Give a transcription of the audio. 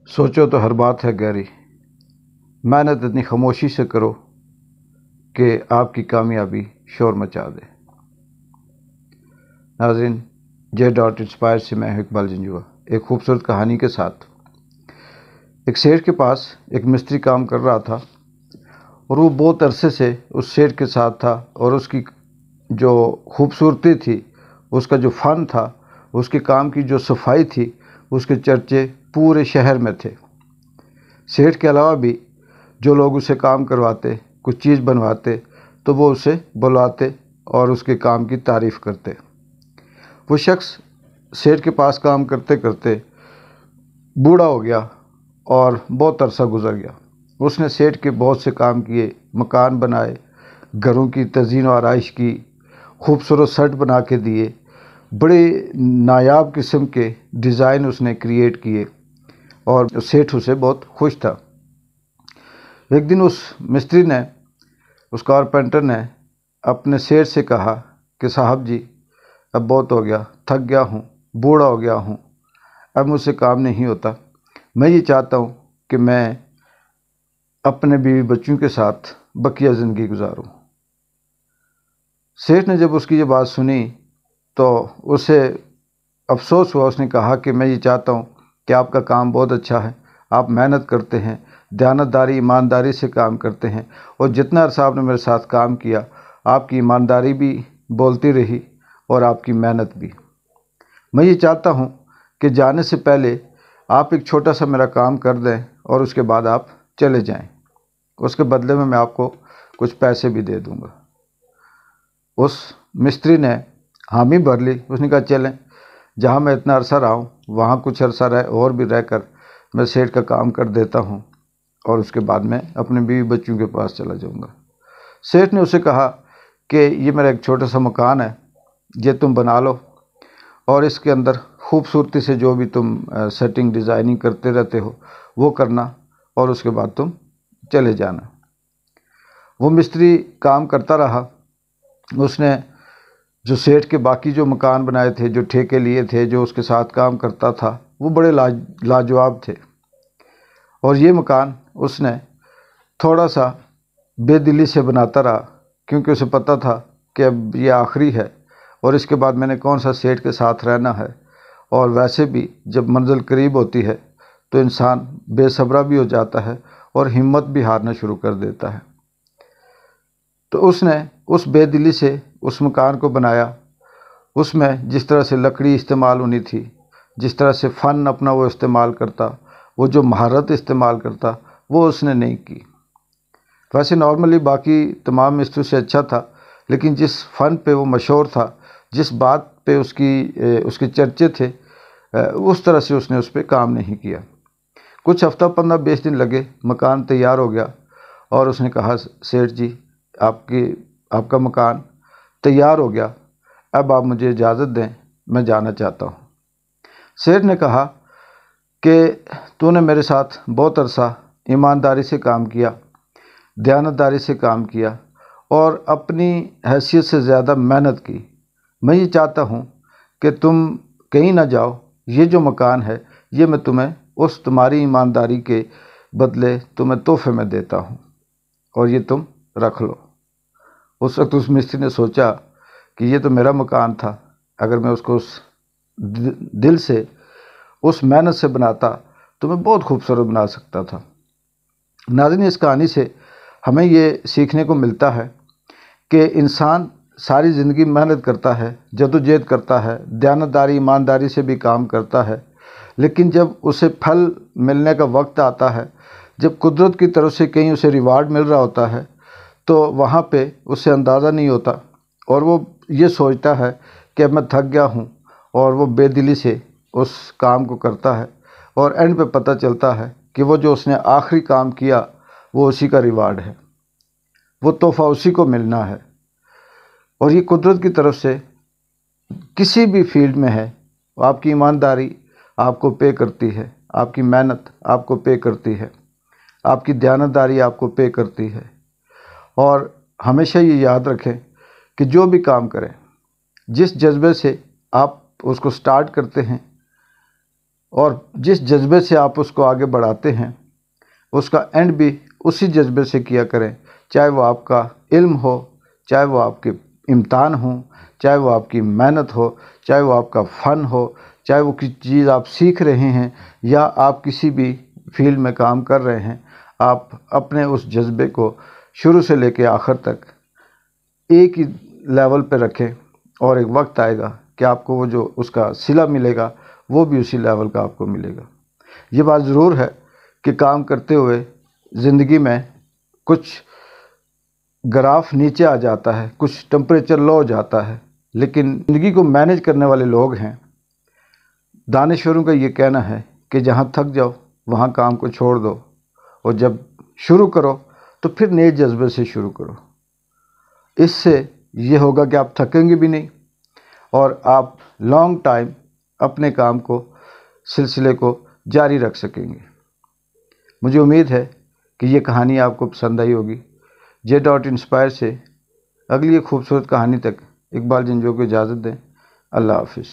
सोचो तो हर बात है गहरी। मेहनत इतनी खामोशी से करो कि आपकी कामयाबी शोर मचा दे। नाज़रीन, जे डॉट इंस्पायर से मैं हूं इकबाल जंजुआ, एक खूबसूरत कहानी के साथ। एक सेठ के पास एक मिस्त्री काम कर रहा था और वो बहुत अरसे से उस सेठ के साथ था और उसकी जो खूबसूरती थी, उसका जो फ़न था, उसके काम की जो सफाई थी, उसके चर्चे पूरे शहर में थे। सेठ के अलावा भी जो लोग उसे काम करवाते, कुछ चीज़ बनवाते, तो वो उसे बुलाते और उसके काम की तारीफ़ करते। वो शख्स सेठ के पास काम करते करते बूढ़ा हो गया और बहुत अरसा गुजर गया। उसने सेठ के बहुत से काम किए, मकान बनाए, घरों की तज़ीन व आराइश की, खूबसूरत सेट बना के दिए, बड़े नायाब किस्म के डिज़ाइन उसने क्रिएट किए और सेठ उसे बहुत खुश था। एक दिन उस मिस्त्री ने, उस कारपेंटर ने अपने सेठ से कहा कि साहब जी, अब बहुत हो गया, थक गया हूँ, बूढ़ा हो गया हूँ, अब मुझसे काम नहीं होता। मैं ये चाहता हूँ कि मैं अपने बीवी बच्चों के साथ बकिया ज़िंदगी गुजारूँ। सेठ ने जब उसकी ये बात सुनी तो उसे अफसोस हुआ। उसने कहा कि मैं ये चाहता हूँ कि आपका काम बहुत अच्छा है, आप मेहनत करते हैं, दयानतदारी ईमानदारी से काम करते हैं, और जितना अरसा आपने मेरे साथ काम किया, आपकी ईमानदारी भी बोलती रही और आपकी मेहनत भी। मैं ये चाहता हूँ कि जाने से पहले आप एक छोटा सा मेरा काम कर दें और उसके बाद आप चले जाएं। उसके बदले में मैं आपको कुछ पैसे भी दे दूँगा। उस मिस्त्री ने हामी भर ली। उसने कहा, चलें, जहाँ मैं इतना अरसा रहा हूँ वहाँ कुछ अरसा और भी रहकर मैं सेठ का काम कर देता हूँ और उसके बाद मैं अपने बीवी बच्चों के पास चला जाऊँगा। सेठ ने उसे कहा कि ये मेरा एक छोटा सा मकान है, ये तुम बना लो और इसके अंदर खूबसूरती से जो भी तुम सेटिंग डिज़ाइनिंग करते रहते हो वो करना और उसके बाद तुम चले जाना। वो मिस्त्री काम करता रहा। उसने जो सेठ के बाकी जो मकान बनाए थे, जो ठेके लिए थे, जो उसके साथ काम करता था, वो बड़े लाजवाब थे। और ये मकान उसने थोड़ा सा बेदिली से बनाता रहा, क्योंकि उसे पता था कि अब ये आखिरी है और इसके बाद मैंने कौन सा सेठ के साथ रहना है। और वैसे भी जब मंजिल करीब होती है तो इंसान बेसब्रा भी हो जाता है और हिम्मत भी हारना शुरू कर देता है। तो उसने उस बेदिली से उस मकान को बनाया। उसमें जिस तरह से लकड़ी इस्तेमाल होनी थी, जिस तरह से फ़न अपना वो इस्तेमाल करता, वो जो महारत इस्तेमाल करता, वो उसने नहीं की। वैसे नॉर्मली बाकी तमाम मिस्त्रियों से अच्छा था, लेकिन जिस फ़न पे वो मशहूर था, जिस बात पे उसके चर्चे थे, उस तरह से उसने उस पर काम नहीं किया। कुछ हफ्ता 15-20 दिन लगे, मकान तैयार हो गया और उसने कहा, सेठ जी, आपका मकान तैयार हो गया, अब आप मुझे इजाज़त दें, मैं जाना चाहता हूँ। सेठ ने कहा कि तूने मेरे साथ बहुत अरसा ईमानदारी से काम किया, दयानतदारी से काम किया और अपनी हैसियत से ज़्यादा मेहनत की। मैं ये चाहता हूँ कि तुम कहीं ना जाओ। ये जो मकान है, ये मैं तुम्हें उस तुम्हारी ईमानदारी के बदले तुम्हें तोहफे में देता हूँ और ये तुम रख लो। उस वक्त उस मिस्त्री ने सोचा कि ये तो मेरा मकान था, अगर मैं उसको उस दिल से, उस मेहनत से बनाता तो मैं बहुत खूबसूरत बना सकता था। नाज़रीन, इस कहानी से हमें ये सीखने को मिलता है कि इंसान सारी ज़िंदगी मेहनत करता है, जद्दोजहद करता है, दयानतदारी ईमानदारी से भी काम करता है, लेकिन जब उसे फल मिलने का वक्त आता है, जब कुदरत की तरफ से कहीं उसे रिवार्ड मिल रहा होता है, तो वहाँ पे उसे अंदाज़ा नहीं होता और वो ये सोचता है कि अब मैं थक गया हूँ, और वो बेदिली से उस काम को करता है और एंड पे पता चलता है कि वो जो उसने आखिरी काम किया वो उसी का रिवार्ड है, वो तोहफ़ा उसी को मिलना है। और ये कुदरत की तरफ से किसी भी फील्ड में है, आपकी ईमानदारी आपको पे करती है, आपकी मेहनत आपको पे करती है, आपकी दयानतदारी आपको पे करती है। और हमेशा ये याद रखें कि जो भी काम करें, जिस जज्बे से आप उसको स्टार्ट करते हैं, اور جس جذبے سے آپ اس کو آگے بڑھاتے ہیں اس کا اینڈ بھی اسی جذبے سے کیا کریں، چاہے وہ آپ کا علم ہو، چاہے وہ آپ کے امتحان ہوں، چاہے وہ آپ کی محنت ہو، چاہے وہ آپ کا فن ہو، چاہے وہ کسی چیز آپ سیکھ رہے ہیں یا آپ کسی بھی فیلڈ میں کام کر رہے ہیں، آپ اپنے اس جذبے کو شروع سے لے کے آخر تک ایک ہی لیول پہ رکھیں، اور ایک وقت آئے گا کہ آپ کو وہ جو اس کا صلہ ملے گا وہ بھی اسی لیول کا آپ کو ملے گا۔ یہ بات ضرور ہے کہ کام کرتے ہوئے زندگی میں کچھ گراف نیچے آ جاتا ہے، کچھ ٹمپریچر لو ہو جاتا ہے، لیکن زندگی کو مینیج کرنے والے لوگ ہیں۔ دانشوروں کا یہ کہنا ہے کہ جہاں تھک جاؤ وہاں کام کو چھوڑ دو، اور جب شروع کرو تو پھر نئے جذبے سے شروع کرو۔ اس سے یہ ہوگا کہ آپ تھکیں گے بھی نہیں، اور آپ لانگ ٹائم اپنے کام کو، سلسلے کو جاری رکھ سکیں گے۔ مجھے امید ہے کہ یہ کہانی آپ کو پسند آئی ہوگی۔ J.Inspire سے اگلی ایک خوبصورت کہانی تک اقبال جنجو کو اجازت دیں۔ اللہ حافظ۔